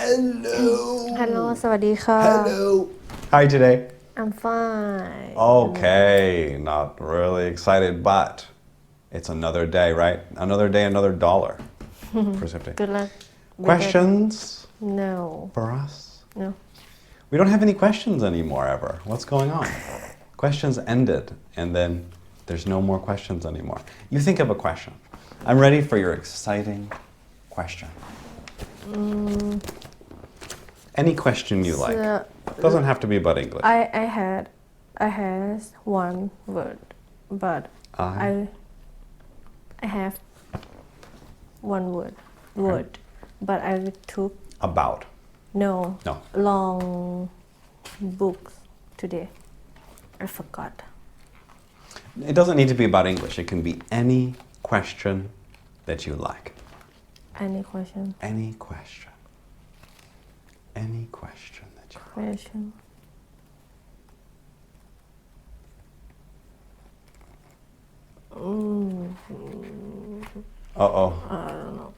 Hello สวัสดีค่ะ Hello. How are you today? I'm fine Okay, not really excited, but it's another day, right? Another day, another dollar for Sifty. Good luck Questions No for us? No We don't have any questions anymore ever. What's going on? Questions ended, and then there's no more questions anymore. You think of a question. I'm ready for your exciting question. Any question you like. Doesn't have to be about English. I had one word but I have one word but I took About. no No. long books today I forgot It doesn't need to be about English. It can be any question that you like. any question Any question. Any question that you like. question Uh-oh. I don't know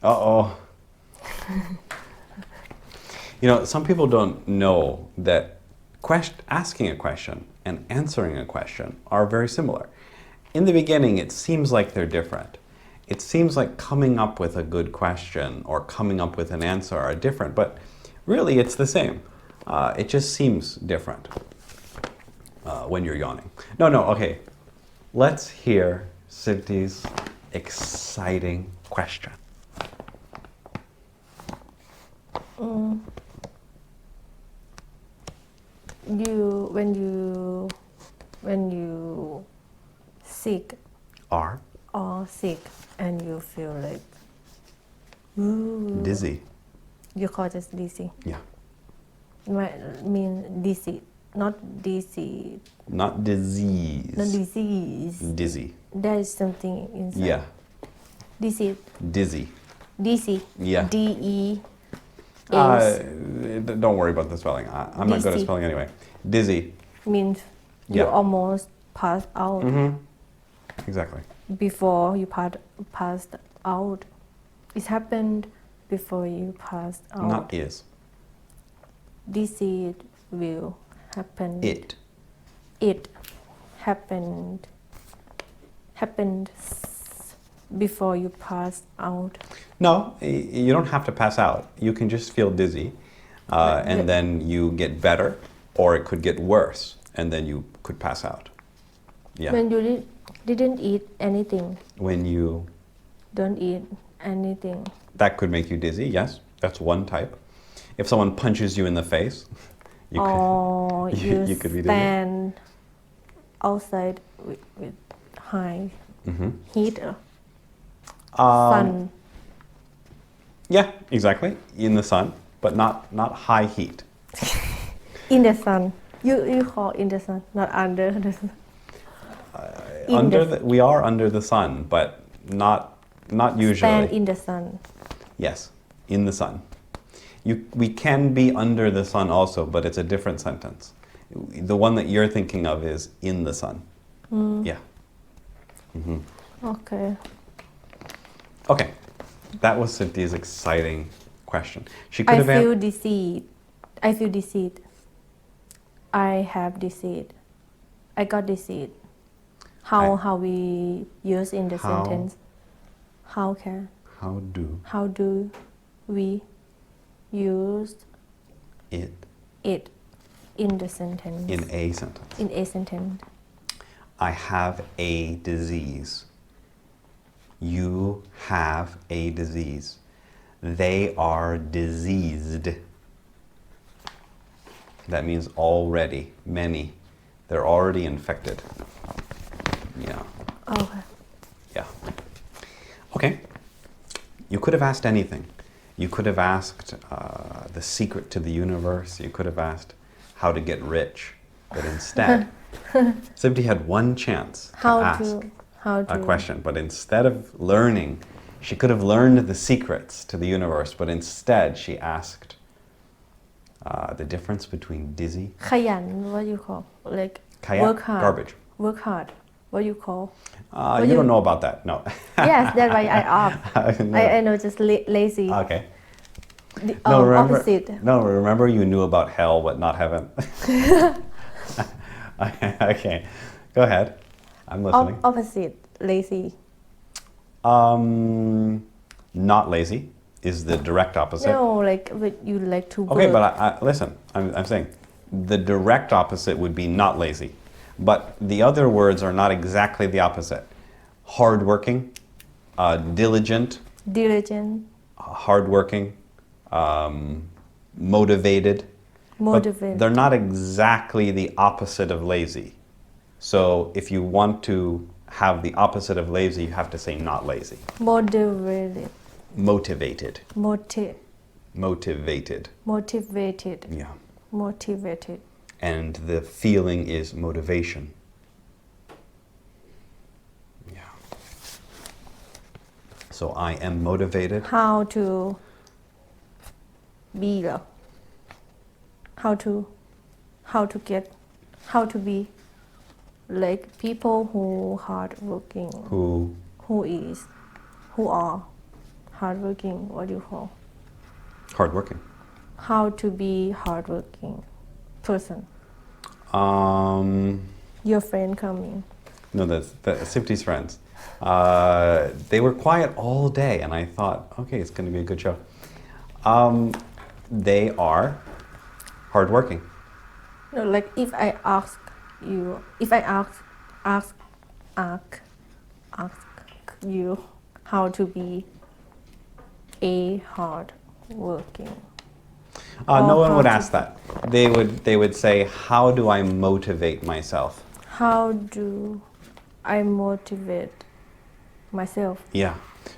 Uh-oh. Some people don't know that asking a question and answering a question are very similar. In the beginning, it seems like they're different. It seems like coming up with a good question or coming up with an answer are different, but really it's the same. It just seems different when you're yawning. No, okay. Let's hear Sifty's exciting question. When you sick Are or sick and you feel like dizzy. you call it dizzy Yeah. mean dizzy not dizzy Not disease. not disease Dizzy. there is something inside Yeah. dizzy Dizzy. dizzy Yeah. D-E Don't worry about the spelling. I'm not good at Dizzy. spelling anyway. Dizzy. means you Yeah. almost passed out Exactly. before you passed out. It happened before you passed out. Not is. Disease will happen. It. It happened before you passed out. No, you don't have to pass out. You can just feel dizzy, and then you get better, or it could get worse, and then you could pass out. Yeah. When you didn't eat anything, When you, don't eat anything. that could make you dizzy. Yes, that's one type. If someone punches you in the face, you Or could, you you could be dizzy. stand outside with high heat. Sun. Yeah, exactly. In the sun, but not high heat. In the sun. You call in the sun, not under the sun. We are under the sun, but not usually. Stand in the sun. Yes, in the sun. We can be under the sun also, but it's a different sentence. The one that you're thinking of is in the sun. Yeah. Okay. Okay. That was Cynthia's exciting question. She could I have feel dizzy. I feel dizzy. I have dizzy. I got dizzy. How we use in the How? sentence? How do we use it it in the sentence? in a sentence. In a sentence. I have a disease. You have a disease. They are diseased. That means already, many. They're already infected. Yeah. Okay. Yeah. Okay. You could have asked anything. You could have asked the secret to the universe. You could have asked how to get rich. But instead, Sibti had one chance to ask a question. But instead of learning, she could have learned the secrets to the universe. But instead, she asked the difference between dizzy. ขยัน what you call like Kayak, work hard. garbage. Work hard. What you call? You don't know about that, no. Yes, that's why I asked. No. I know, just lazy. Okay. The No, remember, opposite. no, remember you knew about hell but not heaven. Okay, go ahead. I'm listening. Opposite. Lazy. Not lazy is the direct opposite. No, like but you like to work. Okay, but listen, I'm saying the direct opposite would be not lazy. But the other words are not exactly the opposite. Hardworking, diligent, hardworking, motivated. But they're not exactly the opposite of lazy. So if you want to have the opposite of lazy, you have to say not lazy. Motivated. Motivated. Motivated. Yeah. Motivated. And the feeling is motivation. Yeah. So I am motivated. How to be เหรอ how to be like people who hardworking who are hardworking, what do you call Hardworking. how to be hardworking person. Your friend coming. No, that's Sifty's friends. They were quiet all day, and I thought, okay, it's going to be a good show. They are hardworking. No, like if I ask you how to be a hard working. No one would ask that. They would say, how do I motivate myself? How do I motivate myself? Yeah.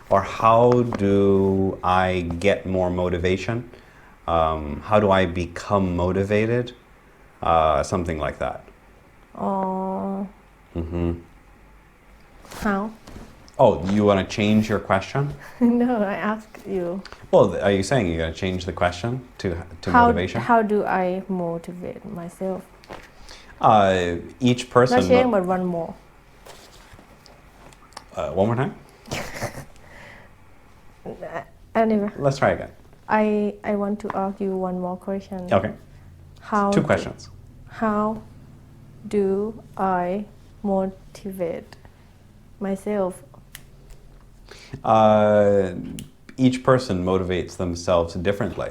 Or how do I get more motivation? How do I become motivated? Something like that. How? Oh, you want to change your question? No, I ask you. Well, are you saying you're going to change the question to motivation? How do I motivate myself? Each person... Not change, but one more. One more time? Anyway, Let's try again. I want to ask you one more question. Okay. How Two questions. How do I motivate myself? Each person motivates themselves differently.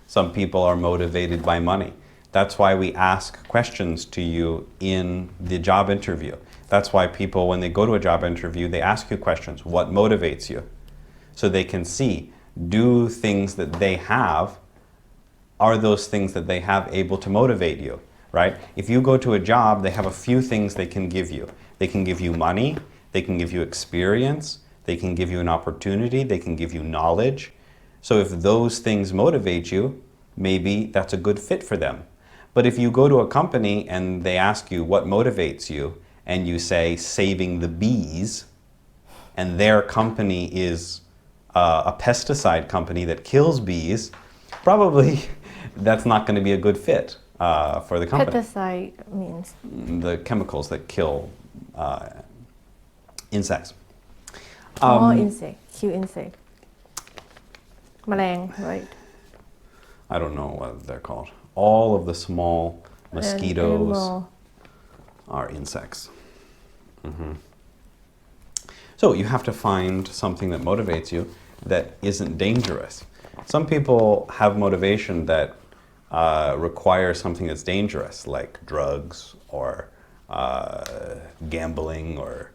Some people are motivated by money. That's why we ask questions to you in the job interview. That's why people, when they go to a job interview, they ask you questions. What motivates you? So they can see, do things that they have, are those things that they have able to motivate you, right? If you go to a job, they have a few things they can give you. They can give you money, they can give you experience, they can give you an opportunity, they can give you knowledge. So if those things motivate you, maybe that's a good fit for them. But if you go to a company and they ask you what motivates you, and you say saving the bees, and their company is a pesticide company that kills bees, probably that's not going to be a good fit for the company. Pesticide means The chemicals that kill insects. Insect, kill insect. แมลง right? I don't know what they're called. All of the small mosquitoes are insects. So you have to find something that motivates you that isn't dangerous. Some people have motivation that requires something that's dangerous, like drugs or gambling or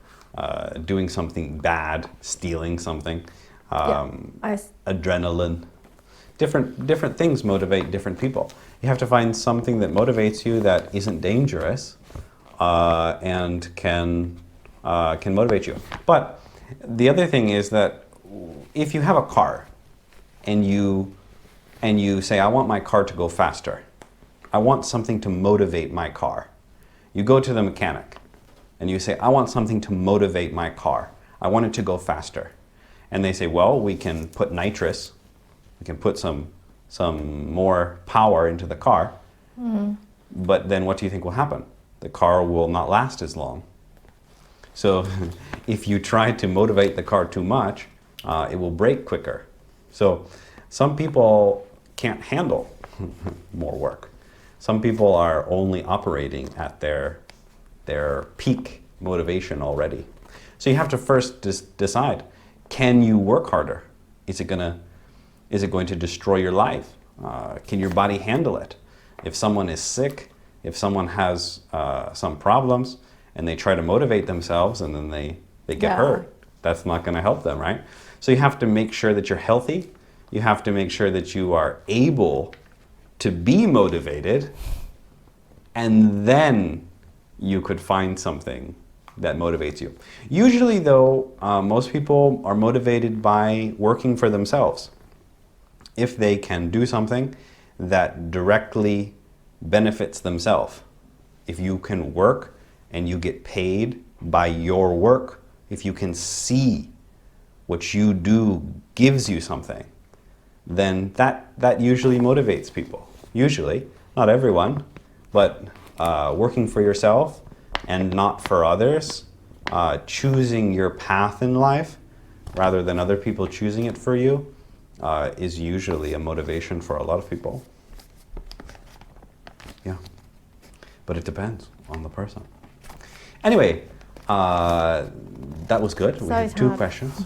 doing something bad, stealing something, adrenaline. Different things motivate different people. You have to find something that motivates you that isn't dangerous and can motivate you. But the other thing is that if you have a car and you say, I want my car to go faster. I want something to motivate my car. You go to the mechanic and you say, I want something to motivate my car. I want it to go faster. And they say, well, we can put nitrous. We can put some more power into the car. But then what do you think will happen? The car will not last as long. So if you try to motivate the car too much, it will break quicker. So some people can't handle more work. Some people are only operating at their peak motivation already. So you have to first decide, can you work harder? Is it going to destroy your life? Can your body handle it? If someone is sick, if someone has some problems and they try to motivate themselves and then they get hurt, that's not going to help them, right? So you have to make sure that you're healthy. You have to make sure that you are able to be motivated, and then you could find something that motivates you. Usually though, most people are motivated by working for themselves. If they can do something that directly benefits themselves. If you can work and you get paid by your work, if you can see what you do gives you something, then that usually motivates people. Usually, not everyone, but working for yourself and not for others, choosing your path in life rather than other people choosing it for you, is usually a motivation for a lot of people. Yeah, but it depends on the person. Anyway, that was good. We had two questions.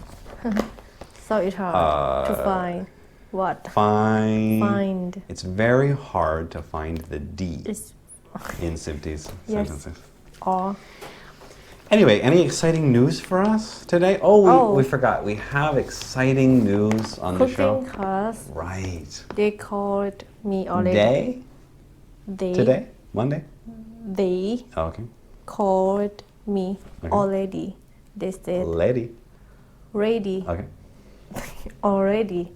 So it's hard to find what? Find. It's very hard to find the D in Sibti's sentences. Or Anyway, any exciting news for us today? We forgot. We have exciting news on the show. cooking class. Right. They called me already. Today? Monday? They Oh, okay. called me already. They said Lady. ready Okay. already.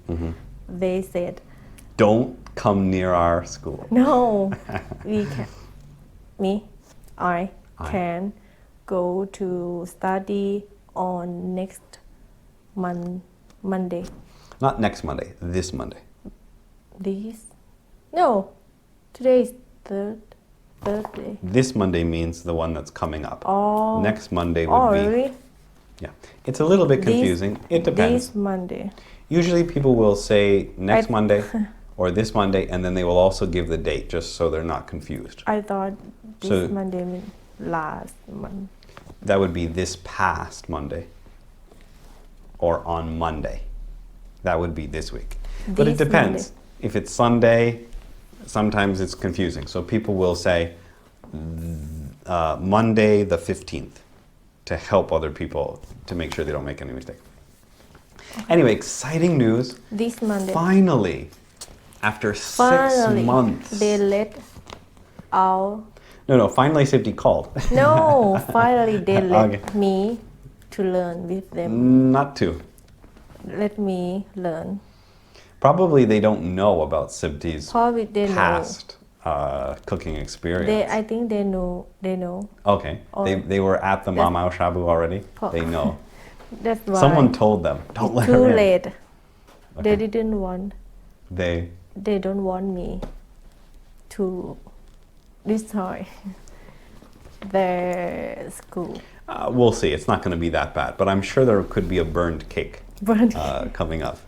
They said Don't come near our school. no. We can. I can go to study on next Monday. Not next Monday. This Monday. This? No. Today is Thursday. This Monday means the one that's coming up. Oh. Next Monday would be. Really? Yeah. It's a little bit confusing. It depends. This Monday. Usually people will say next I- Monday or this Monday, and then they will also give the date just so they're not confused. I thought this So- Monday means last month. That would be this past Monday or on Monday. That would be this week. But it This depends. If it's Sunday, sometimes it's confusing. So people will say Monday the 15th to help other people to make sure they don't make any mistake. Anyway, exciting news. This Monday. Finally, after 6 months. They let out. No, finally Sibti called. No, finally they let Okay. me to learn with them. Not to. Let me learn. Probably they don't know about Sibti's Probably they know. past cooking experience. I think they know. They know. Okay. Or- They were at the Mamao Shabu already. They know. That's why. Someone told them, don't let her Too in. late. They Okay. didn't want. They don't want me to destroy their school. we'll see. It's not going to be that bad, but I'm sure there could be a burned cake coming up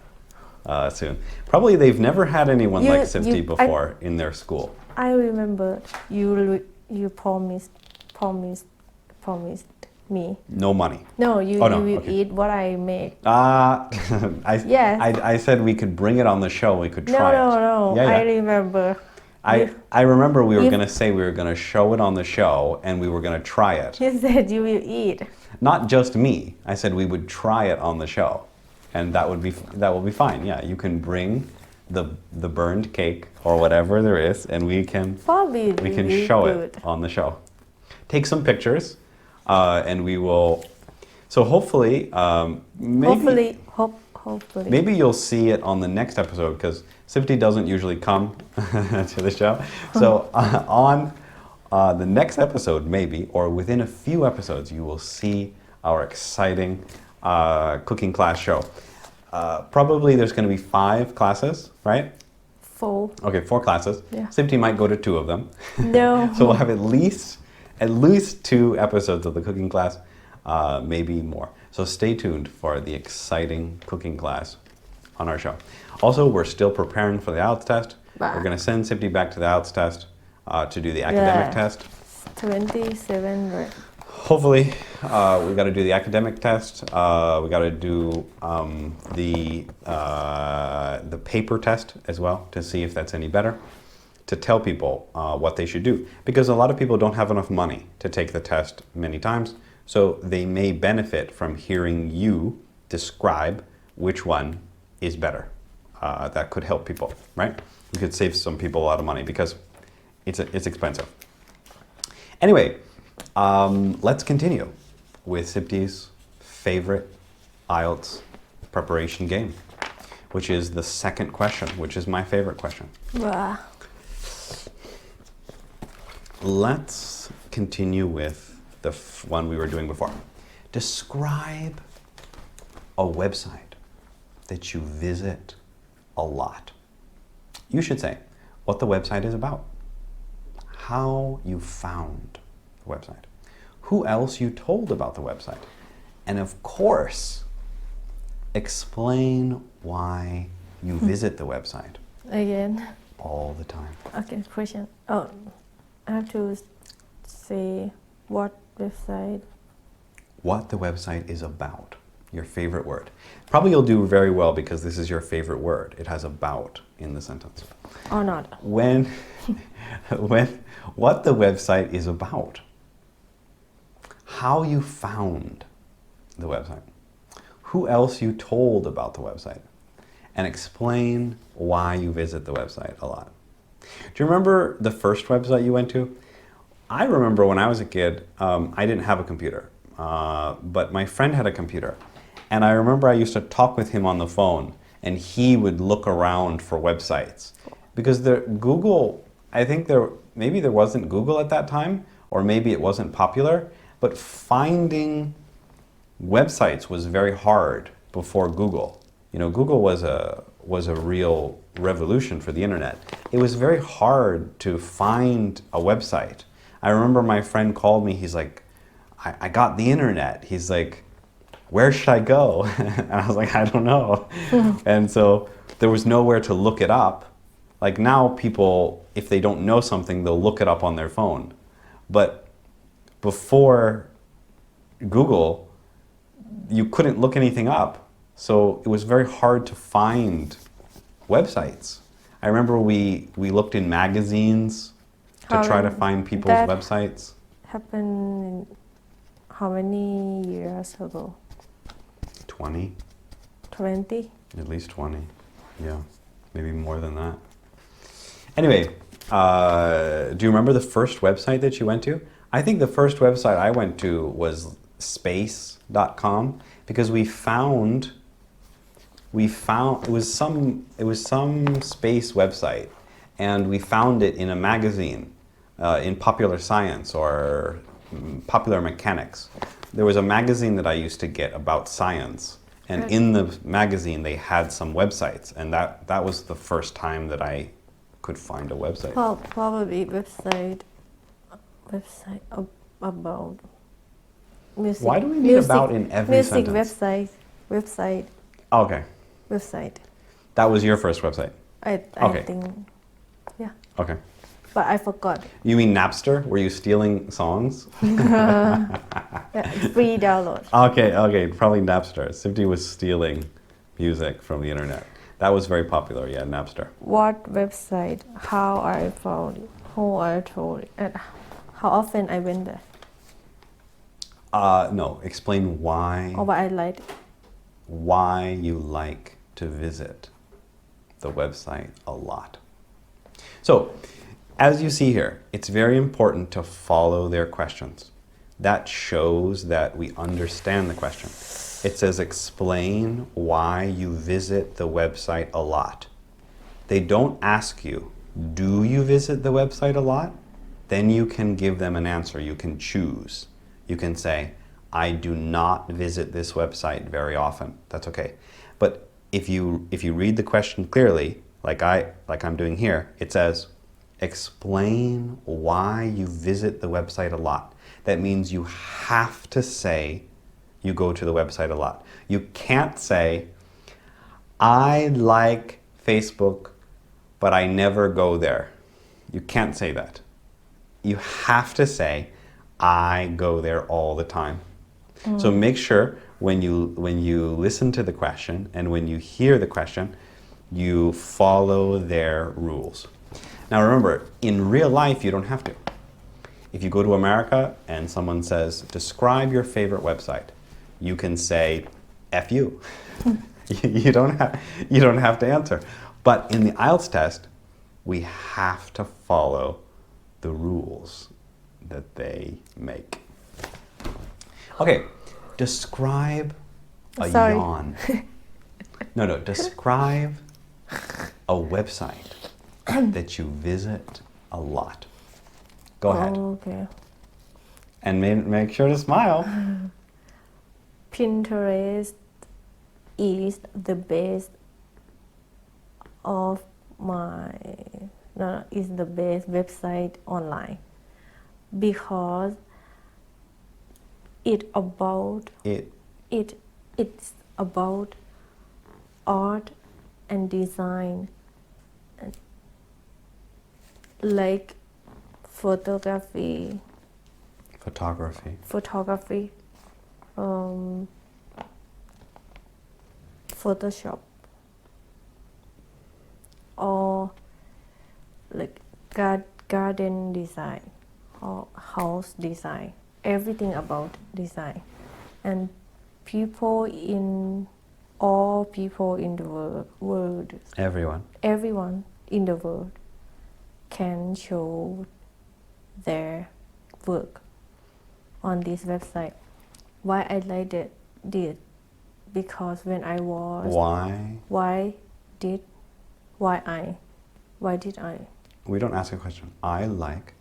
soon. Probably they've never had anyone like Sibti before in their school. I remember you promised me. No money. No, you Oh, no, will okay. eat what I make. Yes. I said we could bring it on the show. We could try it. No. Yeah. I remember. I remember we were If- going to say we were going to show it on the show and we were going to try it. You said you will eat. Not just me. I said we would try it on the show, and that will be fine. Yeah, you can bring the burned cake or whatever there is, and we can Probably show good. it on the show. Take some pictures, and we will. So hopefully, Hopefully. maybe you'll see it on the next episode because Sibti doesn't usually come to the show. So on the next episode, maybe, or within a few episodes, you will see our exciting cooking class show. Probably there's going to be 5 classes, right? 4. Okay, 4 classes. Yeah. Sibti might go to 2 of them. No. So we'll have at least 2 episodes of the cooking class, maybe more. So stay tuned for the exciting cooking class on our show. Also, we're still preparing for the IELTS test. Bah. We're going to send Sipti back to the IELTS test to do the academic test. 27 right? Hopefully, we got to do the academic test. We got to do the paper test as well to see if that's any better. To tell people what they should do, because a lot of people don't have enough money to take the test many times, so they may benefit from hearing you describe which one is better. That could help people, right? You could save some people a lot of money because it's expensive. Anyway, let's continue with Sipti's favorite IELTS preparation game, which is the second question, which is my favorite question. Wow. Let's continue with the one we were doing before. Describe a website that you visit a lot. You should say what the website is about, how you found the website, who else you told about the website, and of course, explain why you visit the website Again. all the time. Okay, question. Oh, I have to say what website. What the website is about. Your favorite word. Probably you'll do very well because this is your favorite word. It has about in the sentence. Or not. What the website is about. How you found the website. Who else you told about the website. And explain why you visit the website a lot. Do you remember the first website you went to? I remember when I was a kid, I didn't have a computer, but my friend had a computer. And I remember I used to talk with him on the phone, and he would look around for websites. Because Google, I think maybe there wasn't Google at that time, or maybe it wasn't popular, but finding websites was very hard before Google. You know, Google was a real revolution for the internet. It was very hard to find a website. I remember my friend called me, he's like, I got the internet. He's like, where should I go? And I was like, I don't know. And so there was nowhere to look it up. Like now people, if they don't know something, they'll look it up on their phone. But before Google, you couldn't look anything up. So it was very hard to find websites. I remember we looked in magazines to try to find people's websites. Happened how many years ago? 20. 20? At least 20. Yeah, maybe more than that. Anyway, do you remember the first website that you went to? I think the first website I went to was space.com because it was some space website, and we found it in a magazine in Popular Science or Popular Mechanics. There was a magazine that I used to get about science, and in the magazine they had some websites, and that was the first time that I could find a website. Probably website about music. Why do we need about in every sentence? Music website. Okay. Website. That was your first website? I Okay. think, yeah. Okay. But I forgot. You mean Napster? Were you stealing songs? Free download. Okay, probably Napster. Sipti was stealing music from the internet. That was very popular, yeah, Napster. What website? How I found it? Who I told it? And how often I went there? No, explain why. Or what I liked. Why you like to visit the website a lot. So, as you see here, it's very important to follow their questions. That shows that we understand the question. It says explain why you visit the website a lot. They don't ask you, do you visit the website a lot? Then you can give them an answer. You can choose. You can say, I do not visit this website very often. That's okay. But if you read the question clearly, like I'm doing here, it says, explain why you visit the website a lot. That means you have to say you go to the website a lot. You can't say, I like Facebook, but I never go there. You can't say that. You have to say, I go there all the time. So make sure when you listen to the question and when you hear the question, you follow their rules. Now remember, in real life, you don't have to. If you go to America and someone says, describe your favorite website, you can say, F you. You don't have to answer. But in the IELTS test, we have to follow the rules that they make. Okay, describe a Sorry. yawn. No, describe a website that you visit a lot. Go ahead. Okay. And make sure to smile. Pinterest is the best of my is the best website online because it's about art and design, like photography, Photoshop, or like garden design or house design, everything about design. And all people in the world, everyone in the world can show their work on this website. Why I like it? Because when I was why did I We don't ask a question. I like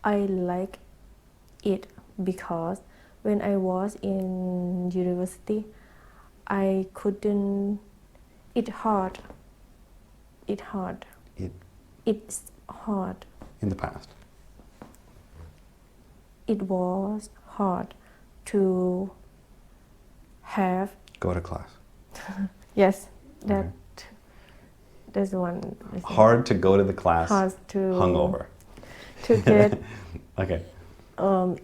it because when I was in university I couldn't it's hard in the past. It was hard to have Go to class. yes that's one Hard to go to the class. hard to Hungover. to get Okay.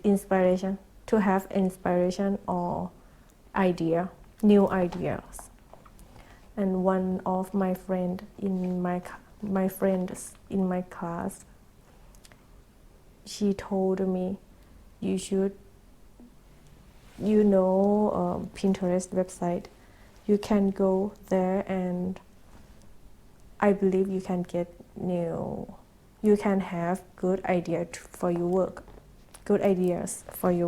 inspiration, to have inspiration or new ideas. And one of my friends in my class, she told me, Pinterest website, you can go there and I believe you can have good ideas for your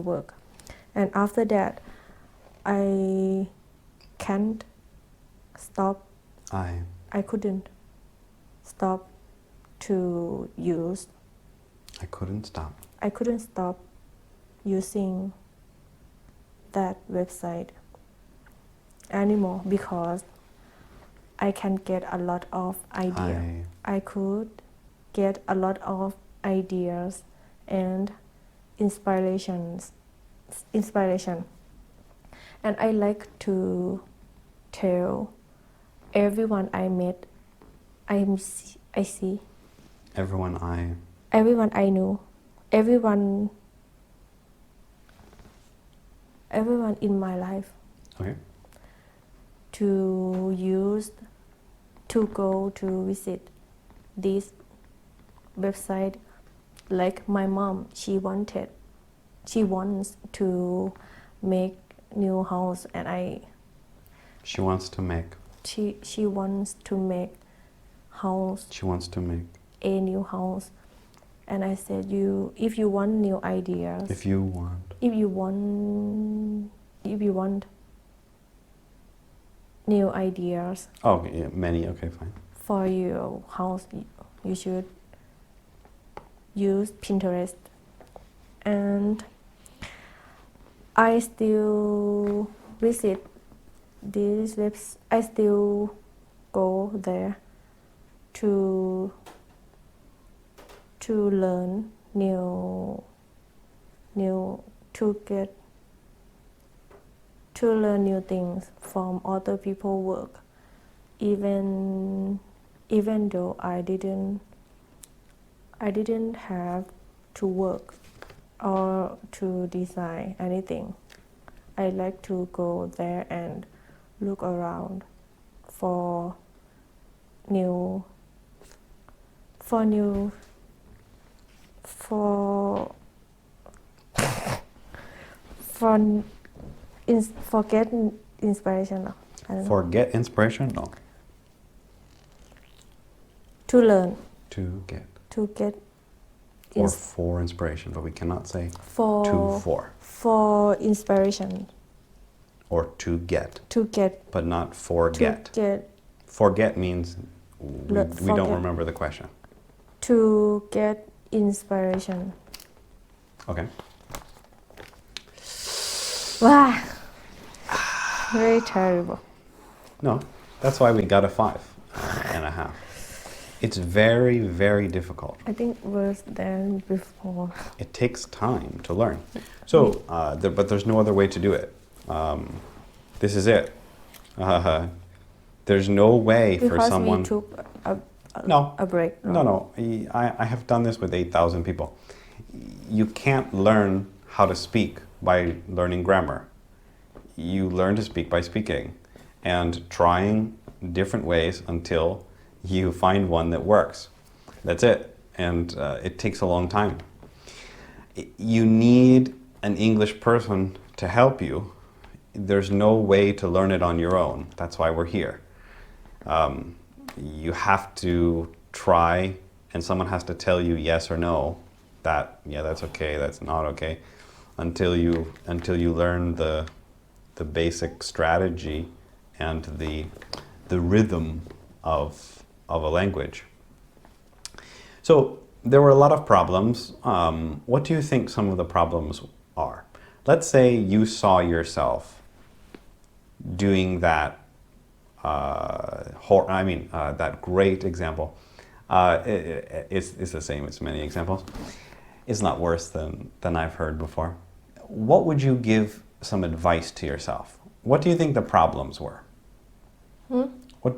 work. And after that, I can't stop. I couldn't stop to use. I couldn't stop. I couldn't stop using that website anymore because I can get a lot of ideas. I could get a lot of ideas and inspiration. And I like to tell everyone I met, I see, Everyone I know, everyone in my life. Okay. To go to visit this website. Like my mom, she wants to make new house, and She wants to make a new house. And I said, if you want new ideas, if you want new ideas. Oh, yeah, many. Okay, fine. For your house, you should use Pinterest. And I still visit these websites. I still go there to learn to learn new things from other people's work. even though I didn't have to work or to design anything. I like to go there and look around for new for get inspiration เหรอ I don't know. Forget inspiration? No. To learn To get. to get Or for inspiration, but we cannot say for to for. for inspiration Or to get, to get but not to forget. get Forget means we don't forget. remember the question. to get inspiration. Okay. Wow, very terrible. No, that's why we got a 5.5. It's very, very difficult. I think worse than before. It takes time to learn. So, but there's no other way to do it. This is it. There's no way for Because someone. we took No. a break. No. I have done this with 8,000 people. You can't learn how to speak by learning grammar. You learn to speak by speaking and trying different ways until you find one that works. That's it. And it takes a long time. You need an English person to help you. There's no way to learn it on your own. That's why we're here. You have to try, and someone has to tell you yes or no, that yeah, that's okay, that's not okay, until you learn the basic strategy and the rhythm of a language. So there were a lot of problems. What do you think some of the problems are? Let's say you saw yourself doing that. That great example. It's the same. It's many examples. It's not worse than I've heard before. What would you give some advice to yourself? What do you think the problems were? What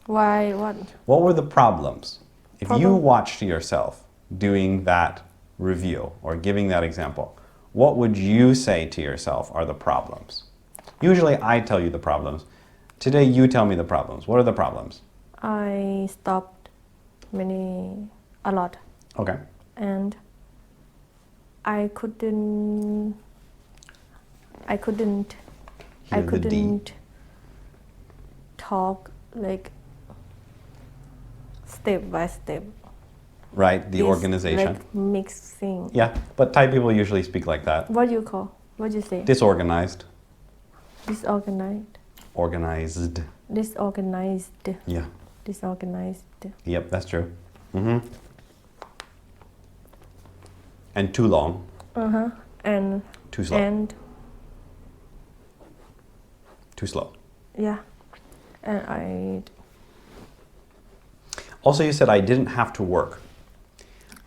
Why? What? What were the problems? If you Problem? watched yourself doing that review or giving that example, what would you say to yourself are the problems? Usually I tell you the problems. Today you tell me the problems. What are the problems? I stopped a lot, Okay. and I couldn't Hear the D. talk like step by step. Right, the It's organization. like mixing. Yeah, but Thai people usually speak like that. What you call? What you say? Disorganized. Disorganized. Organized. Disorganized. Yeah. Disorganized. Yep, that's true. And too long. And Too slow. and Too slow. yeah, and I Also, you said I didn't have to work.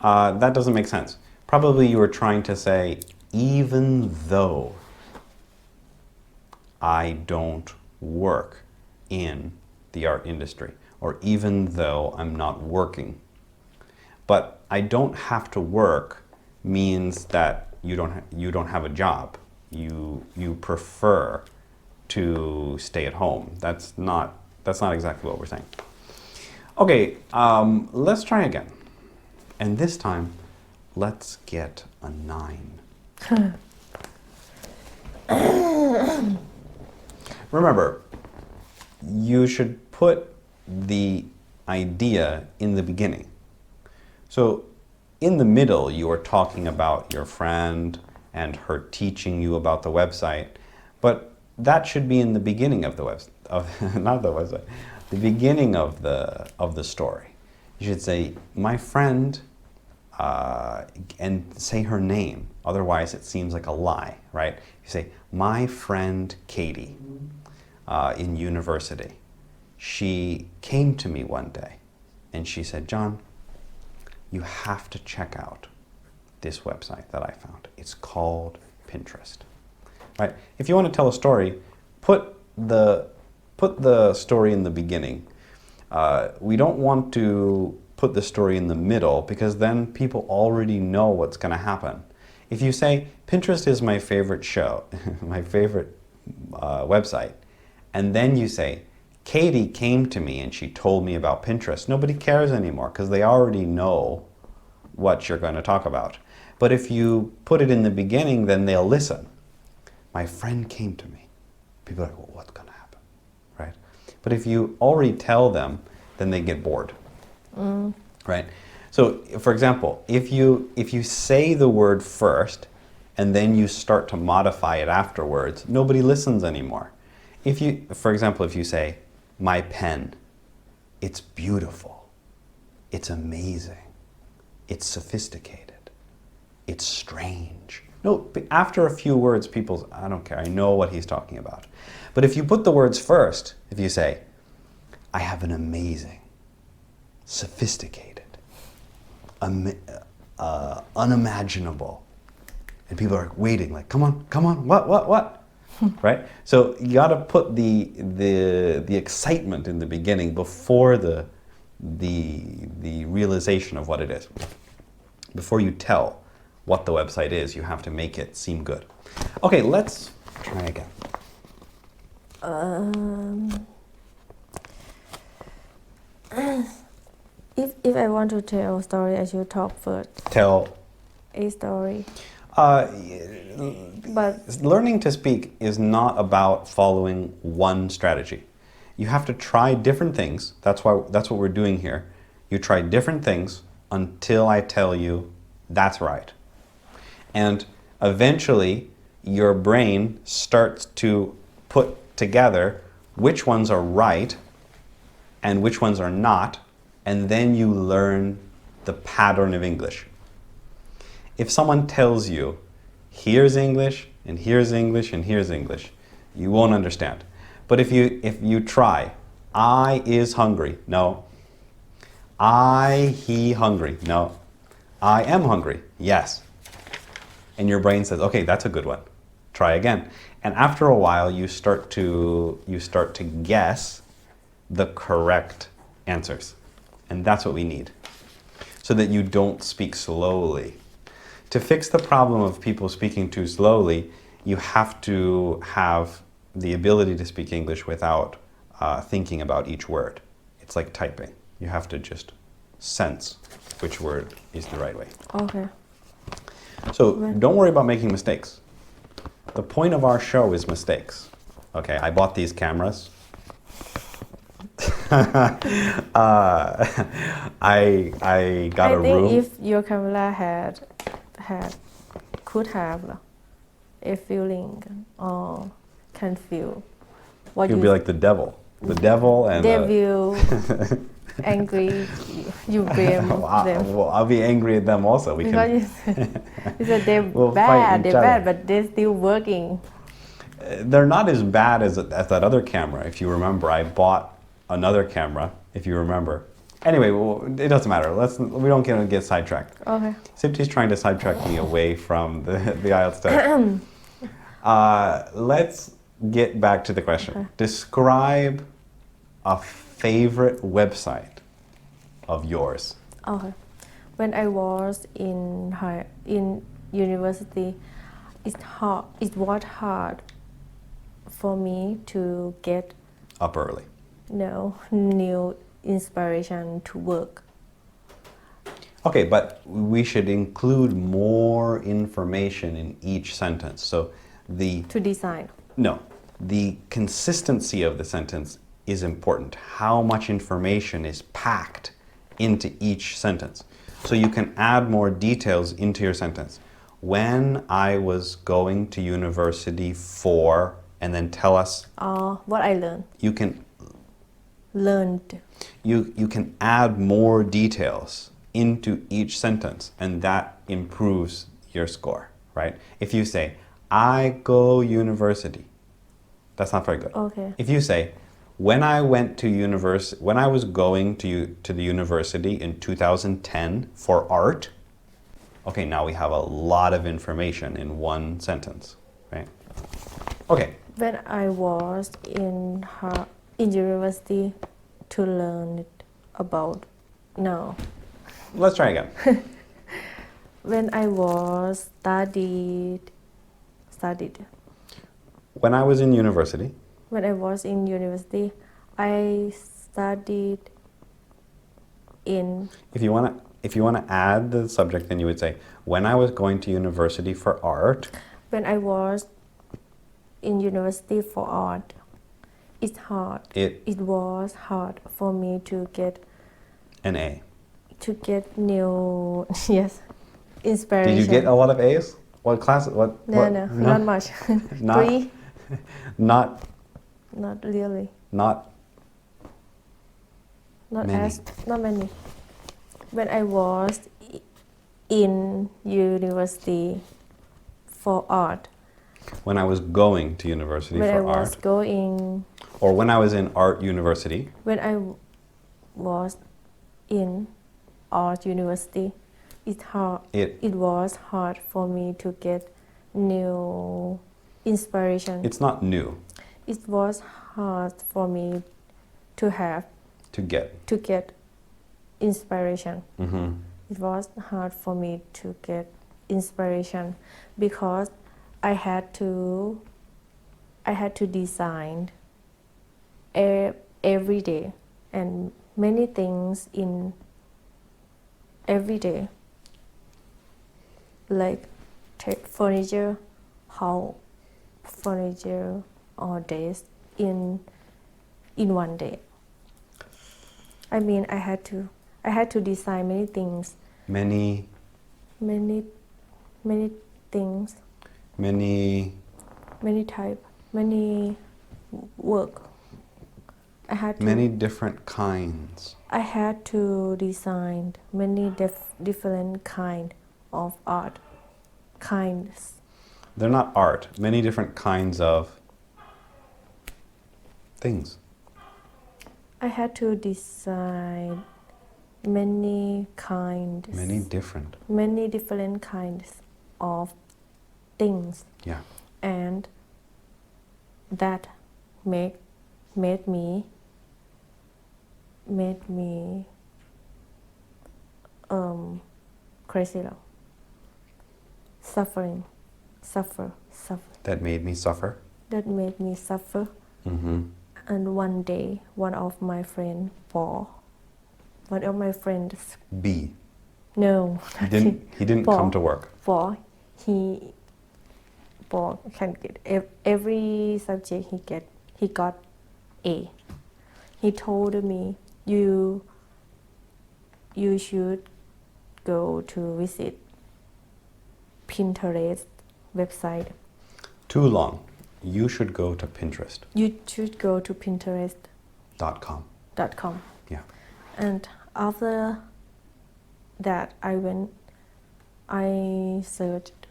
That doesn't make sense. Probably you were trying to say, even though I don't work in the art industry, or even though I'm not working. But I don't have to work means that you don't have a job. You prefer to stay at home. That's not exactly what we're saying. Okay, let's try again. And this time, let's get a 9. Remember, you should put the idea in the beginning. So, in the middle, you are talking about your friend and her teaching you about the website, but that should be in the beginning of the website, not the website, the beginning of the story. You should say, my friend, and say her name. Otherwise, it seems like a lie, right? You say, my friend Katie, in university. She came to me one day and she said, John, you have to check out this website that I found. It's called Pinterest. Right? If you want to tell a story, put put the story in the beginning. We don't want to put the story in the middle because then people already know what's going to happen. If you say, Pinterest is my favorite show, my favorite website, and then you say, Katie came to me and she told me about Pinterest, nobody cares anymore because they already know what you're going to talk about. But if you put it in the beginning, then they'll listen. My friend came to me. People are like, well, what's going to happen, right? But if you already tell them, then they get bored, right? So, for example, if you say the word first and then you start to modify it afterwards, nobody listens anymore. For example, if you say, my pen, it's beautiful, it's amazing, it's sophisticated, it's strange. No, after a few words, I don't care, I know what he's talking about. But if you put the words first, if you say, I have an amazing, sophisticated, unimaginable, and people are waiting, like, come on, what? Right? So you got to put the excitement in the beginning before the realization of what it is. Before you tell what the website is, you have to make it seem good. Okay, let's try again. If I want to tell a story, I should talk first. Tell A story. But learning to speak is not about following one strategy. You have to try different things. That's what we're doing here. You try different things until I tell you that's right. And eventually your brain starts to put together which ones are right and which ones are not, and then you learn the pattern of English. If someone tells you, here's English, and here's English, and here's English, you won't understand. But if you try, I is hungry, no. He hungry, no. I am hungry, yes. And your brain says, okay, that's a good one. Try again. And after a while, you start to guess the correct answers. And that's what we need, so that you don't speak slowly. To fix the problem of people speaking too slowly, you have to have the ability to speak English without thinking about each word. It's like typing. You have to just sense which word is the right way. Okay. So don't worry about making mistakes. The point of our show is mistakes. Okay, I bought these cameras. I got a room. I think if your camera could have a feeling or can feel what You'll be like the devil. The devil and devil angry, you blame them. Well, I'll be angry at them also. Because you said they're We'll bad, fight each they're bad, other. but they're still working. They're not as bad as that other camera. If you remember, I bought another camera, if you remember. Anyway, well, it doesn't matter. We don't get sidetracked. Okay. Sipti's trying to sidetrack me away from the IELTS test. Let's get back to the question. Okay. Describe a favorite website of yours. Okay. When I was in university, it was hard for me to get up early. New inspiration to work. Okay, but we should include more information in each sentence. So to design. No, the consistency of the sentence is important. How much information is packed into each sentence. So you can add more details into your sentence. When I was going to university for, and then tell us what I learned. You can learned. You can add more details into each sentence, and that improves your score, right? If you say, I go university, that's not very good. Okay. If you say, when I was going to the university in 2010 for art, okay, now we have a lot of information in one sentence, right? Okay. When I was in university to learn it about. No. Let's try again. When I was studied. When I was in university, When I was in university, I studied in. if you want to add the subject, then you would say, when I was going to university for art. When I was in university for art, it's hard. It was hard for me to get An A. New yes inspiration. Did you get a lot of A's? What class? No, not much. Not- 3. Not Really. not many. Not many. When I was in university for art. When I was going to university When for I was art. going. Or when I was in art university. When I was in art university, it was hard for me to get new inspiration. It's not new. It was hard for me to get inspiration. Mm-hmm. It was hard for me to get inspiration because I had to design every day and many things in every day, like take furniture or desk in one day. I mean, I had to design many things. Many Things. Many type. Many work. I had to. Many different kinds. I had to design many different kind of art. Kinds. They're not art. Many different kinds of things. I had to design many kinds. Many different. Many different kinds of things. Yeah. And that made me crazy. Suffer. That made me suffer. That made me suffer. Mm-hmm. And one day, one of my friends, B. No. He didn't come to work. Paul can get every subject he got A. He told me you should go to visit Pinterest website. Too long. You should go to Pinterest. You should go to Pinterest.com. .com. Yeah. And after that, I searched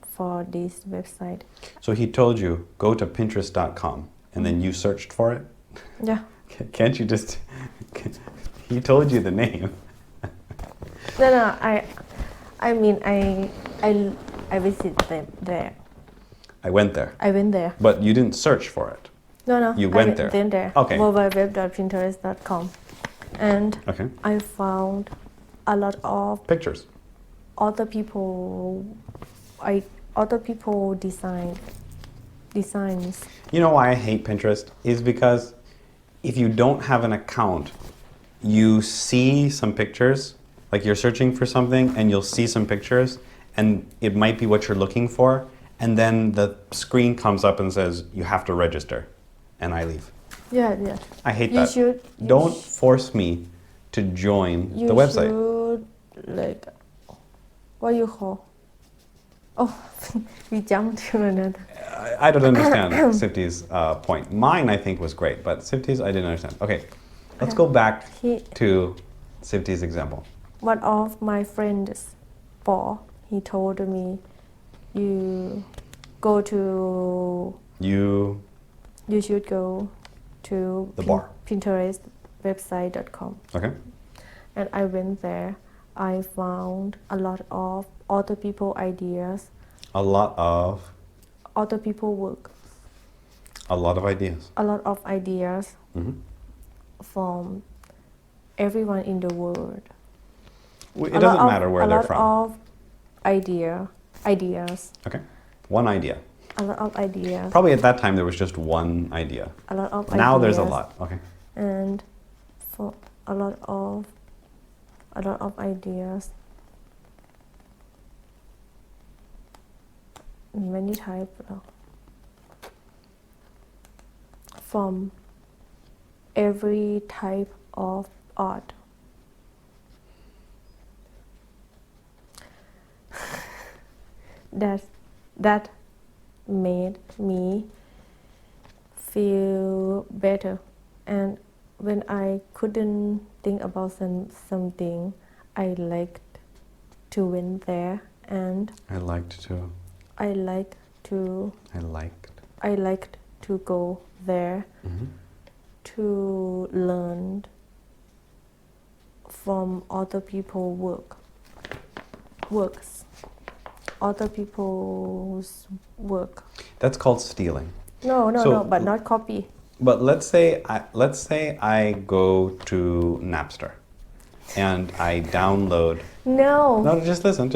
for this website. So he told you, go to Pinterest.com, and then you searched for it? Yeah. Can't you just... He told you the name. No, I mean, I visited them there. I went there. But you didn't search for it. No. You went there. Went there. Okay. www.pinterest.com. And Okay. I found a lot of Pictures. other people designs. You know why I hate Pinterest? Is because if you don't have an account, you see some pictures, like you're searching for something and you'll see some pictures and it might be what you're looking for, and then the screen comes up and says you have to register, and I leave. Yeah. I hate You that. should- you Don't sh- force me to join You the website. should, like, what you call? Oh, we jumped to another. I don't understand Sifty's point. Mine, I think, was great, but Sifty's, I didn't understand. Okay, let's go back to Sifty's example. One of my friends, Paul, he told me, you should go to The bar. Pinterest website.com. Okay. And I went there. I found a lot of other people ideas, A lot of other people work, ideas. a lot of ideas from everyone in the world. It doesn't matter where they're from. A lot of ideas. Okay. One idea. A lot of ideas. Probably at that time there was just one idea. A lot of Now ideas. there's a lot. Okay. And for a lot of ideas. Many types. From every type of art. That made me feel better, and when I couldn't think about something, I liked to went there, and I liked to go there to learn from other people's works. Other people's work. That's called stealing. No, but not copy. But let's say I go to Napster and I download. No, just listen.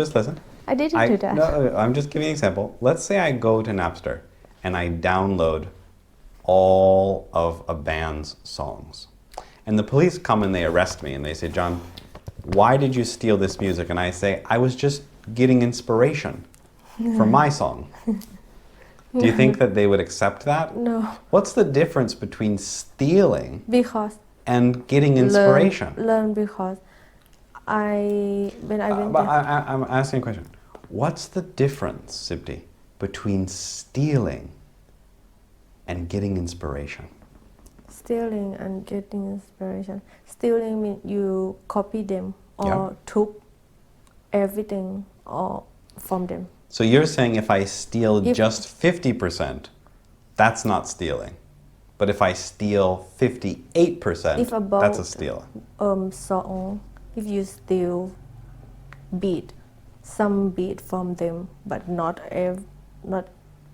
I didn't do that. No, I'm just giving you an example. Let's say I go to Napster and I download all of a band's songs. And the police come and they arrest me and they say, "John, why did you steal this music?" And I say, "I was just getting inspiration for my song." Do you think that they would accept that? No. What's the difference between stealing and getting inspiration? Learn because when I went there. I'm asking a question. What's the difference, Sibti, between stealing and getting inspiration? Stealing and getting inspiration. Stealing means you copy them or took everything from them. So you're saying if I steal just 50%, that's not stealing. But if I steal 58%, that's a steal. Song, if you steal some beat from them, but not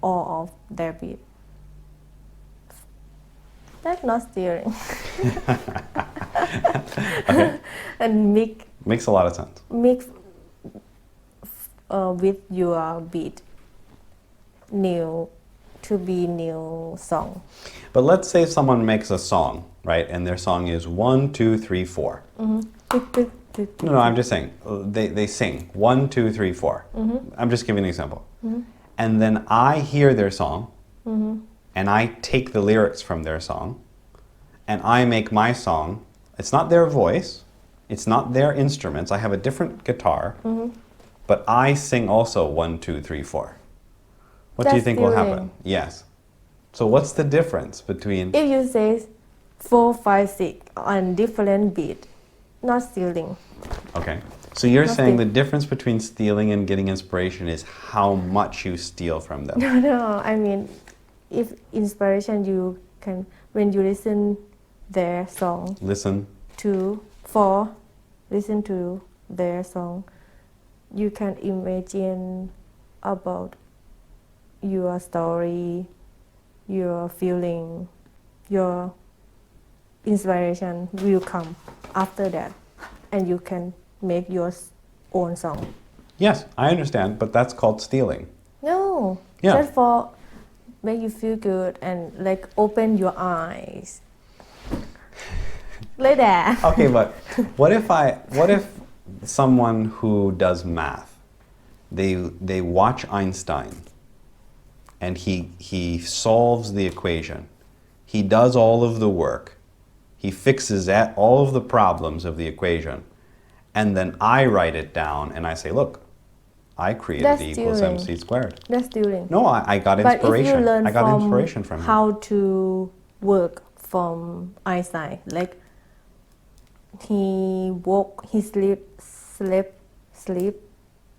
all of their beat, that's not stealing. Okay. And makes a lot of sense. Mix with your beat, new song. But let's say someone makes a song, right? And their song is 1, 2, 3, 4. No, I'm just saying they sing 1, 2, 3, 4. I'm just giving an example. And then I hear their song, and I take the lyrics from their song, and I make my song. It's not their voice, it's not their instruments. I have a different guitar, but I sing also 1, 2, 3, 4. What do you think will happen? Yes. So what's the difference between? If you say 4, 5, 6 on different beat, not stealing. Okay. So you're saying the difference between stealing and getting inspiration is how much you steal from them. No. I mean, if inspiration you can, when you listen their song. Listen to their song, you can imagine about your story, your feeling, your inspiration will come after that, and you can make your own song. Yes, I understand, but that's called stealing. No, just for make you feel good and like open your eyes. Like that. Okay, but what if someone who does math, they watch Einstein and he solves the equation. He does all of the work. He fixes all of the problems of the equation. And then I write it down and I say, look, I created E equals MC squared. That's stealing. No, I got inspiration. But if you learn I got inspiration from him. How to work from Einstein, like he sleep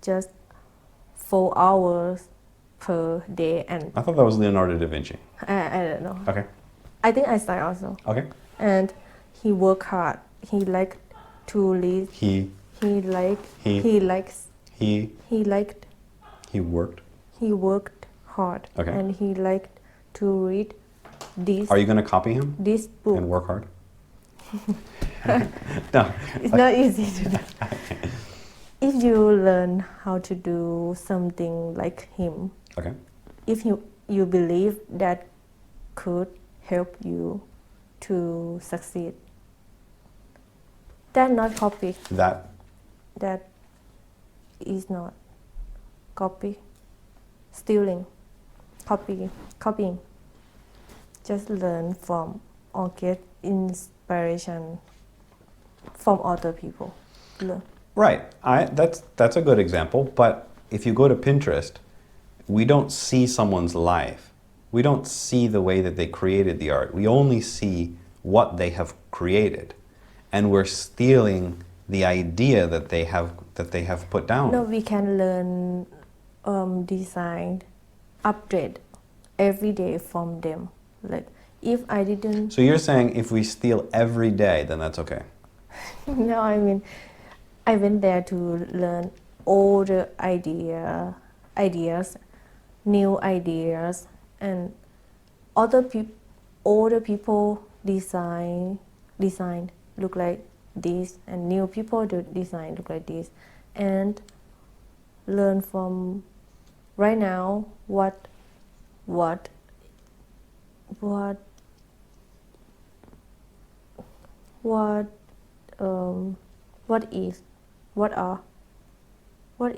just 4 hours per day, and I thought that was Leonardo da Vinci. I don't know. Okay. I think Einstein also. Okay. And he work hard. He like to read. He worked hard. Okay. And he liked to read this Are you going to copy him this book. and work hard? No. It's not easy to do. If you learn how to do something like him, Okay. if you believe that could help you to succeed, that not copy. That is not copy. Stealing. Copying. Just learn from or get inspiration from other people. Learn. Right. That's a good example. But if you go to Pinterest, we don't see someone's life. We don't see the way that they created the art. We only see what they have created, and we're stealing the idea that they have put down. No, we can learn design, upgrade every day from them. Like if I didn't. So you're saying if we steal every day, then that's okay? No, I mean, I went there to learn all the ideas, new ideas, and older people design look like this, and new people do design look like this, and learn from right now what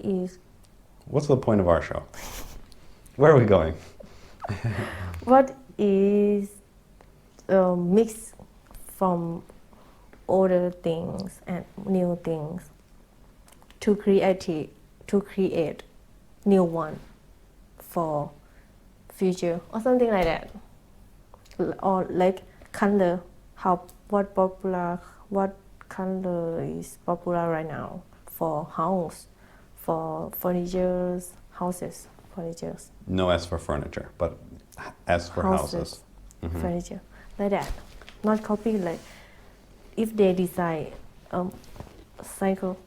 is. What's the point of our show? Where are we going? What is mix from older things and new things to create new one for future or something like that, or like color. What color is popular right now for house, for furnitures, houses, furnitures. No S for furniture, but S for houses. Furniture, like that. Not copy, like if they design cycle.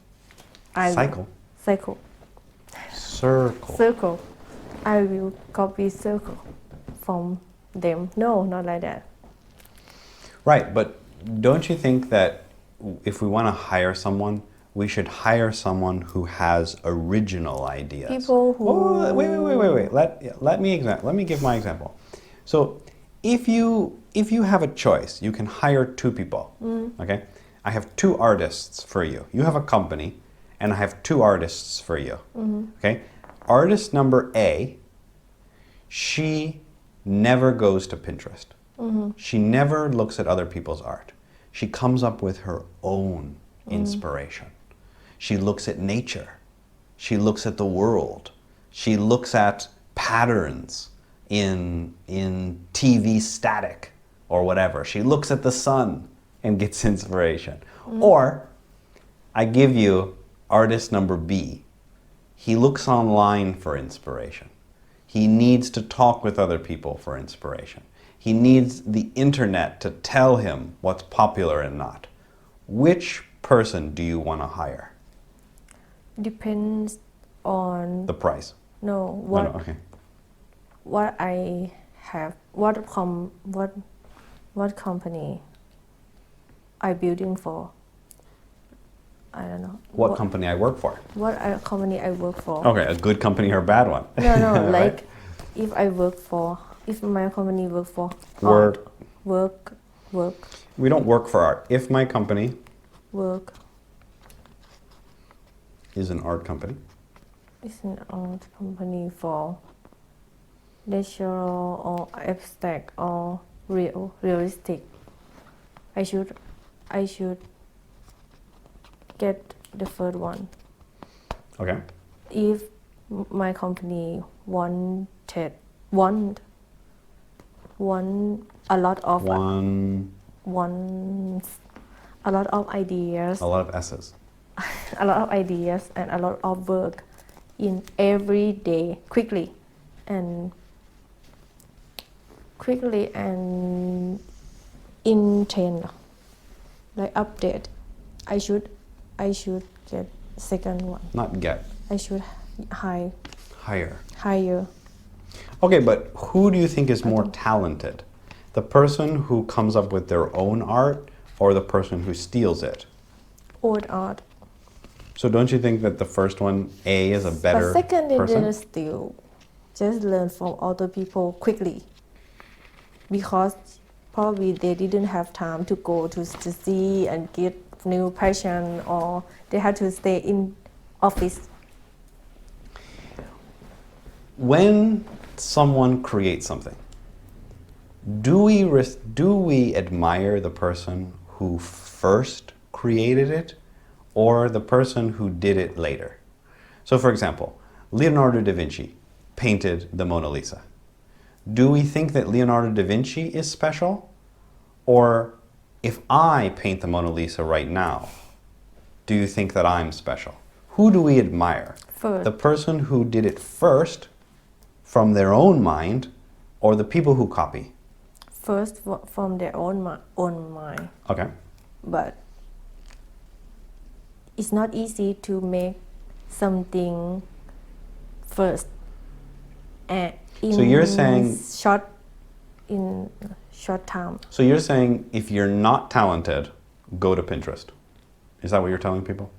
Circle. I will copy circle from them. No, not like that. Right, but don't you think that if we want to hire someone, we should hire someone who has original ideas? People who... Oh, wait. Let me give my example. So, if you have a choice, you can hire two people. Okay, I have two artists for you. You have a company, and I have two artists for you. Okay, artist number A, she never goes to Pinterest. She never looks at other people's art. She comes up with her own inspiration. She looks at nature. She looks at the world. She looks at patterns in TV static or whatever. She looks at the sun and gets inspiration. Or I give you artist number B. He looks online for inspiration. He needs to talk with other people for inspiration. He needs the internet to tell him what's popular and not. Which person do you want to hire? Depends on The price. Okay. What I have, what company I building for. I don't know. What company I work for? Company I work for. Okay, a good company or a bad one? No, like Right? if my company work for Work. Work. We don't work for art. If my company Work is an art company, is an art company for natural or abstract or realistic. I should get the first one. okay, If my company want a lot of a lot of ideas, a lot of S's. a lot of ideas and a lot of work in every day quickly and intense, like update. I should get second one. Not get. I should Hire. hire. Okay, but who do you think is more talented? The person who comes up with their own art or the person who steals it? Old art. So don't you think that the first one, A, is a better But second, they person? didn't steal. Just learn from other people quickly. Because probably they didn't have time to go to see and get new passion, or they had to stay in office. When someone creates something, do we admire the person who first created it or the person who did it later? So for example, Leonardo da Vinci painted the Mona Lisa. Do we think that Leonardo da Vinci is special? Or if I paint the Mona Lisa right now, do you think that I'm special? Who do we admire? First. The person who did it first from their own mind or the people who copy? First, from their own mind. Okay. But it's not easy to make something first. And in So you're saying- in short time. So you're saying if you're not talented, go to Pinterest. Is that what you're telling people?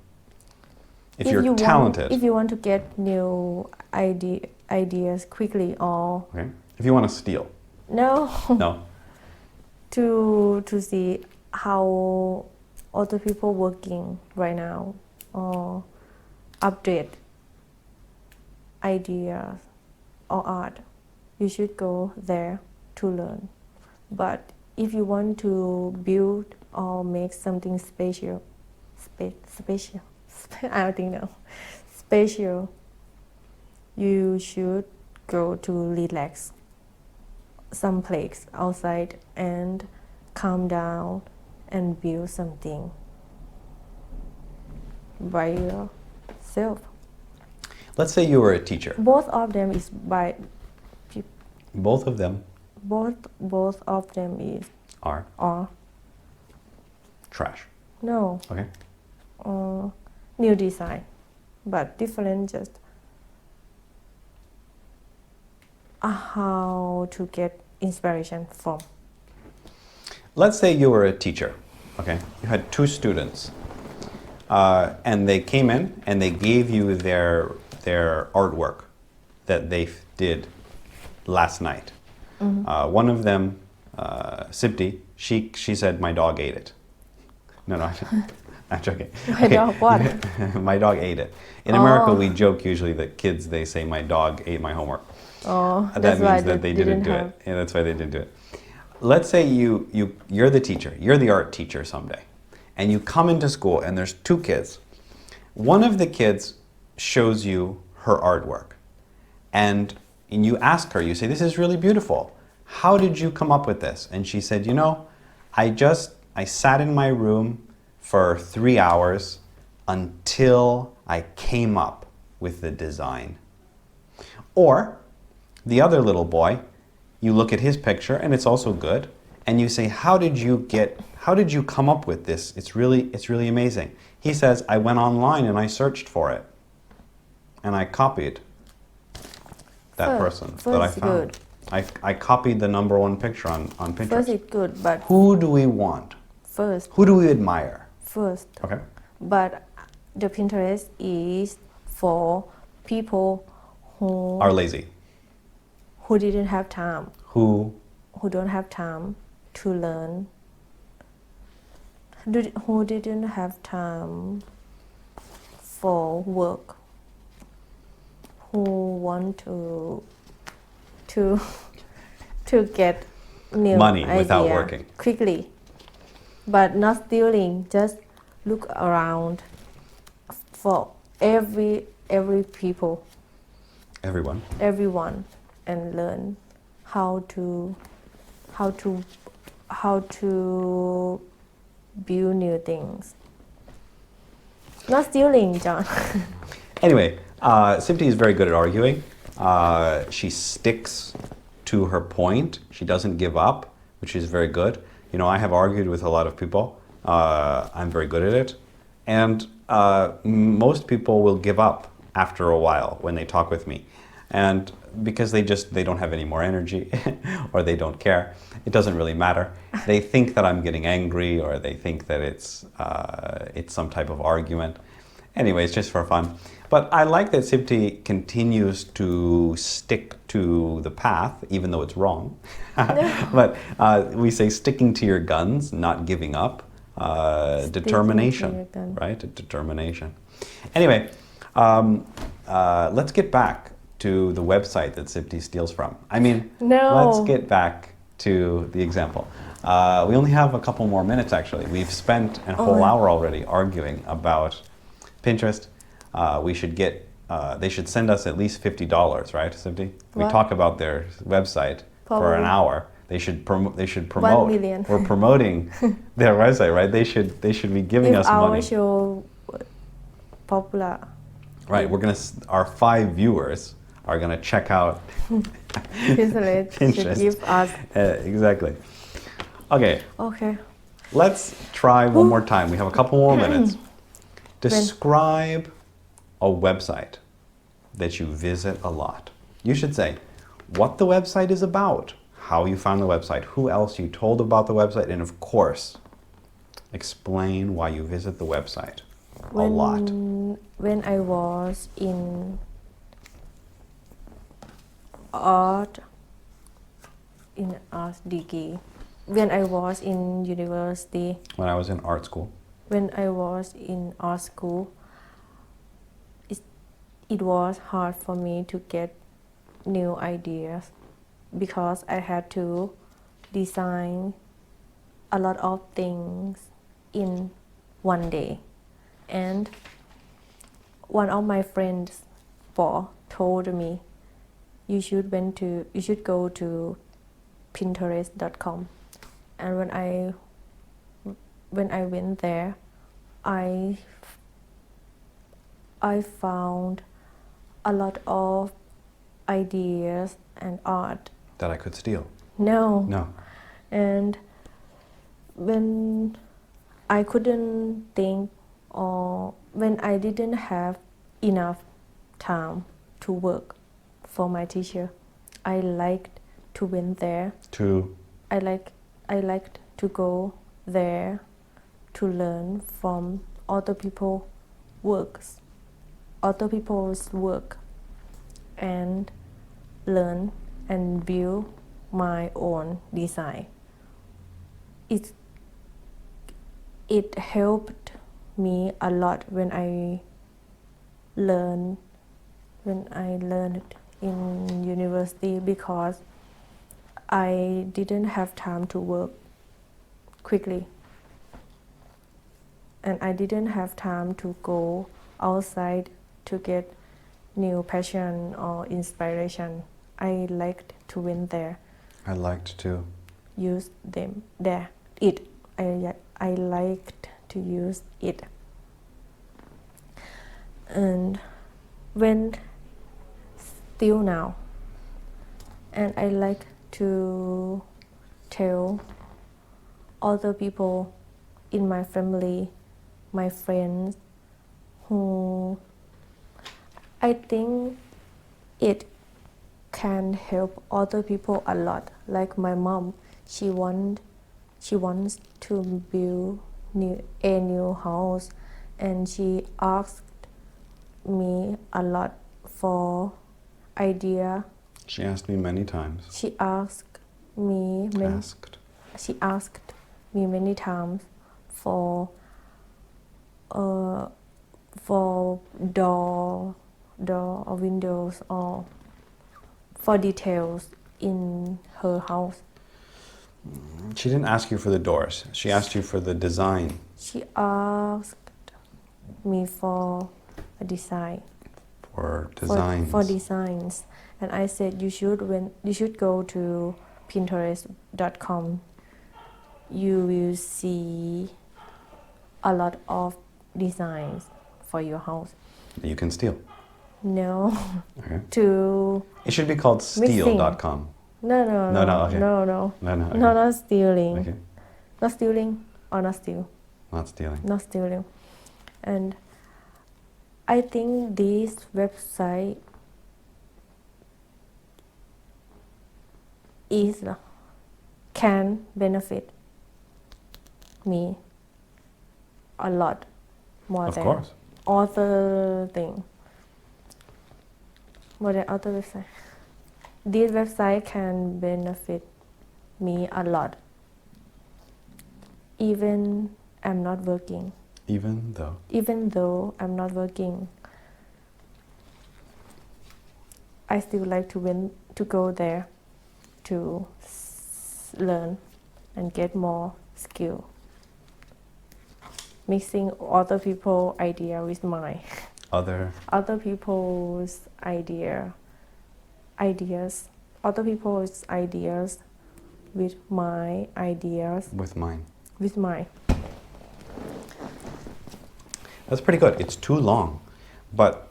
If you're talented. If you want to get new ideas quickly, or Okay. If you want to steal. no, No. to see how other people working right now, or update ideas or art, you should go there to learn. But if you want to build or make something special, I don't think no, special, you should go to relax someplace outside and calm down and build something by yourself. Let's say you were a teacher. Both of them is by Both of them both of them is are or trash. no Okay. new design, but different, just how to get inspiration from. Let's say you were a teacher. Okay. You had two students. And they came in and they gave you their artwork that they did last night. One of them, Sipti, she said, my dog ate it. No, I'm joking. My dog what? My dog ate it. In America, we joke usually that kids, they say, my dog ate my homework. Oh, That that's why means that they didn't do it. Yeah, that's why they didn't do it. Let's say you're the teacher, you're the art teacher someday, and you come into school and there's two kids. One of the kids shows you her artwork, and you ask her, you say, this is really beautiful. How did you come up with this? And she said, I sat in my room for 3 hours until I came up with the design. Or the other little boy, you look at his picture and it's also good, and you say, how did you come up with this? It's really amazing. He says, I went online and I searched for it and I copied that person that I found. Good. I copied the number one picture on Pinterest. First it's good, but Who do we want? first, Who do we admire? first. Okay. But the Pinterest is for people who Are lazy. didn't have time, Who who don't have time to learn, who didn't have time for work, who want to get new Money without idea working. quickly, but not stealing. Just look around for every people, everyone, and learn how to build new things. Not stealing, John. Anyway, Sipti is very good at arguing. She sticks to her point. She doesn't give up, which is very good. I have argued with a lot of people. I'm very good at it. And most people will give up after a while when they talk with me. And because they don't have any more energy or they don't care. It doesn't really matter. They think that I'm getting angry or they think that it's some type of argument. Anyway, it's just for fun. But I like that Sipti continues to stick to the path, even though it's wrong. But we say sticking to your guns, not giving up. Determination, right? Determination. Anyway, let's get back to the website that Sipti steals from. I mean, let's get back to the example. We only have a couple more minutes, actually. We've spent a whole hour already arguing about Pinterest. We should get, they should send us at least $50, right, Sipti? We talk about their website for an hour. They should promote. 1 million. We're promoting their website, right? They should be giving us money. If our show popular. Right. Our 5 viewers are gonna check out Pinterest should give us. Exactly. Okay. Okay. Let's try one more time. We have a couple more minutes. Describe a website that you visit a lot. You should say what the website is about, how you found the website, who else you told about the website, and of course, explain why you visit the website a lot. When I was in art degree, when I was in university, When I was in art school. when I was in art school, it was hard for me to get new ideas because I had to design a lot of things in one day. And one of my friends, Paul, told me you should go to Pinterest.com. And when I went there, I found a lot of ideas and art. That I could steal. No. And when I couldn't think or when I didn't have enough time to work for my teacher, I liked to went there. I liked to go there to learn from other people's work and learn and build my own design. It helped me a lot when I learned in university because I didn't have time to work quickly. And I didn't have time to go outside to get new passion or inspiration. I liked to went there. I liked to use them there. I liked to use it. And when still now, and I like to tell other people in my family, my friends, who I think it can help other people a lot. Like my mom, she wants to build a new house, and she asked me a lot for idea. She asked me many times. She asked me many times for door or windows or for details in her house. She didn't ask you for the doors. She asked you for the design. She asked me for a design. For designs. For designs. And I said you should go to Pinterest.com. You will see a lot of designs for your house. You can steal. No. Okay. It should be called steal.com. No. Okay. No. Okay. No, not stealing. Okay. Not stealing or not steal. Not stealing. Not stealing. And I think this website is can benefit me a lot more Of than course. other thing more than other website. This website can benefit me a lot even I'm not working. Even though I'm not working, I still like to go there to learn and get more skill. Mixing other people's idea with mine. Other people's ideas. Other people's ideas with my ideas. With mine. With mine. That's pretty good. It's too long, but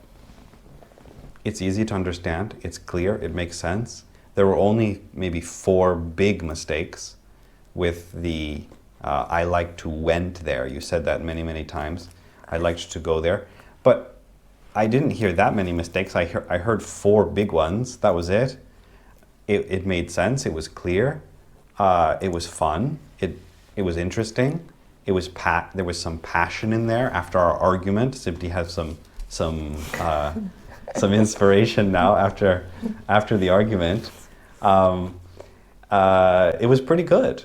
it's easy to understand. It's clear. It makes sense. There were only maybe 4 big mistakes with the I like to went there. You said that many, many times. I liked to go there. But I didn't hear that many mistakes. I heard 4 big ones. That was it. It made sense. It was clear. It was fun. It was interesting. There was some passion in there after our argument. Sibti has some inspiration now after the argument. It was pretty good.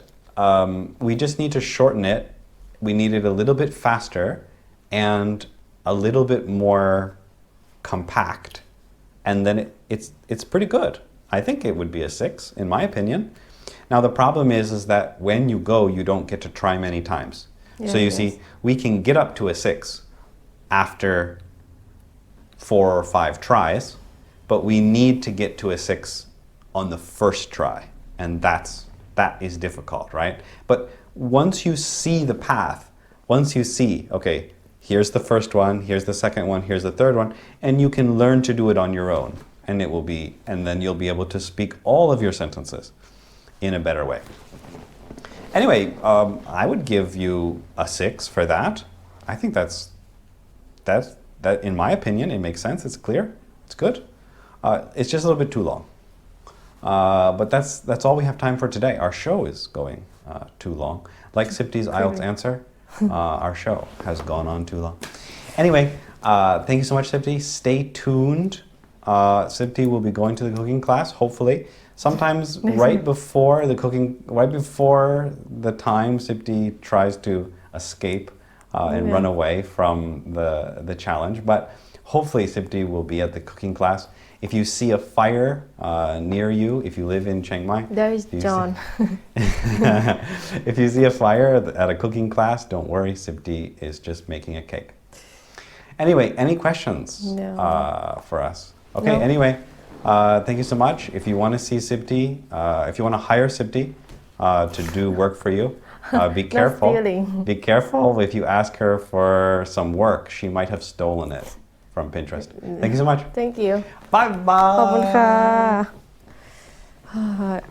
We just need to shorten it. We need it a little bit faster and a little bit more compact, and then it's pretty good. I think it would be a 6 in my opinion. Now the problem is that when you go, you don't get to try many times. So you see, we can get up to a 6 after 4 or 5 tries, but we need to get to a 6 on the first try, and that is difficult, right? But once you see the path, once you see, okay, here's the first one, here's the second one, here's the third one, and you can learn to do it on your own, and then you'll be able to speak all of your sentences in a better way. Anyway, I would give you a 6 for that. I think that in my opinion, it makes sense. It's clear. It's good. It's just a little bit too long. But that's all we have time for today. Our show is going too long. Like Sipti's IELTS answer, our show has gone on too long. Anyway, thank you so much, Sipti. Stay tuned. Sipti will be going to the cooking class, hopefully. Sometimes right before the time Sipti tries to escape and run away from the challenge. But hopefully Sipti will be at the cooking class. If you see a fire near you, if you live in Chiang Mai, there is John. If you see a fire at a cooking class, don't worry, Sipti is just making a cake. Anyway, any questions for us? Okay, No. Anyway, thank you so much. If you want to see Sipti, if you want to hire Sipti to do work for you, be careful. Be careful if you ask her for some work. She might have stolen it from Pinterest. Thank you so much. Thank you. Bye bye. ขอบคุณค่ะ